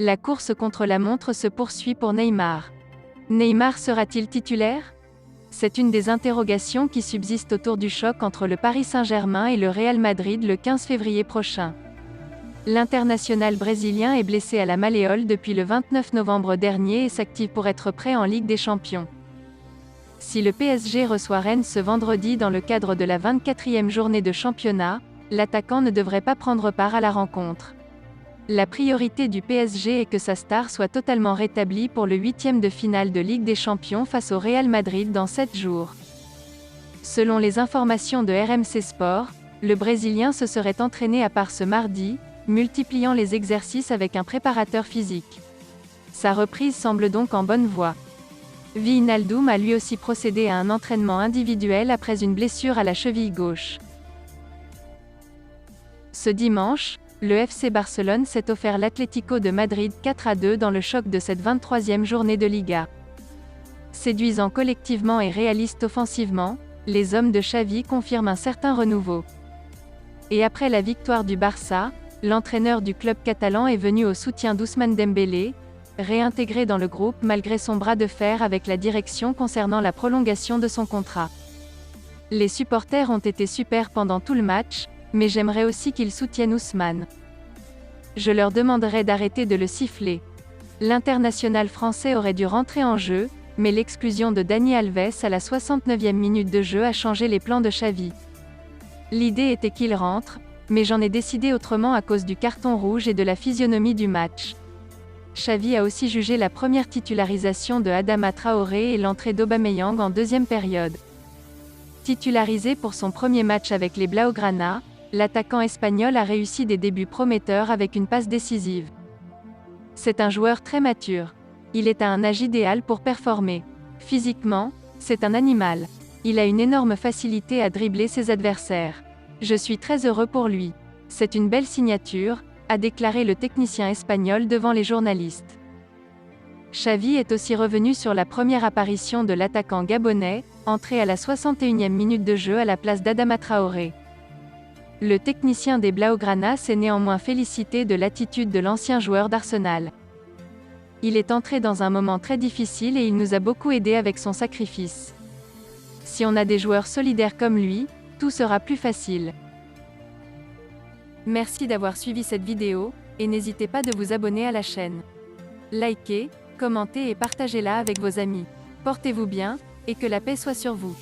La course contre la montre se poursuit pour Neymar. Neymar sera-t-il titulaire? C'est une des interrogations qui subsistent autour du choc entre le Paris Saint-Germain et le Real Madrid le 15 février prochain. L'international brésilien est blessé à la malléole depuis le 29 novembre dernier et s'active pour être prêt en Ligue des Champions. Si le PSG reçoit Rennes ce vendredi dans le cadre de la 24e journée de championnat, l'attaquant ne devrait pas prendre part à la rencontre. La priorité du PSG est que sa star soit totalement rétablie pour le 8e de finale de Ligue des Champions face au Real Madrid dans 7 jours. Selon les informations de RMC Sport, le Brésilien se serait entraîné à part ce mardi, multipliant les exercices avec un préparateur physique. Sa reprise semble donc en bonne voie. Wijnaldum a lui aussi procédé à un entraînement individuel après une blessure à la cheville gauche. Ce dimanche, le FC Barcelone s'est offert l'Atlético de Madrid 4-2 dans le choc de cette 23e journée de Liga. Séduisant collectivement et réaliste offensivement, les hommes de Xavi confirment un certain renouveau. Et après la victoire du Barça, l'entraîneur du club catalan est venu au soutien d'Ousmane Dembélé, réintégré dans le groupe malgré son bras de fer avec la direction concernant la prolongation de son contrat. Les supporters ont été super pendant tout le match, mais j'aimerais aussi qu'ils soutiennent Ousmane. Je leur demanderai d'arrêter de le siffler. L'international français aurait dû rentrer en jeu, mais l'exclusion de Dani Alves à la 69e minute de jeu a changé les plans de Xavi. L'idée était qu'il rentre, mais j'en ai décidé autrement à cause du carton rouge et de la physionomie du match. Xavi a aussi jugé la première titularisation de Adama Traoré et l'entrée d'Aubameyang en deuxième période. Titularisé pour son premier match avec les Blaugrana, l'attaquant espagnol a réussi des débuts prometteurs avec une passe décisive. C'est un joueur très mature. Il est à un âge idéal pour performer. Physiquement, c'est un animal. Il a une énorme facilité à dribbler ses adversaires. Je suis très heureux pour lui. C'est une belle signature, a déclaré le technicien espagnol devant les journalistes. Xavi est aussi revenu sur la première apparition de l'attaquant gabonais, entré à la 61e minute de jeu à la place d'Adama Traoré. Le technicien des Blaugrana s'est néanmoins félicité de l'attitude de l'ancien joueur d'Arsenal. Il est entré dans un moment très difficile et il nous a beaucoup aidé avec son sacrifice. Si on a des joueurs solidaires comme lui, tout sera plus facile. Merci d'avoir suivi cette vidéo, et n'hésitez pas de vous abonner à la chaîne. Likez, commentez et partagez-la avec vos amis. Portez-vous bien, et que la paix soit sur vous.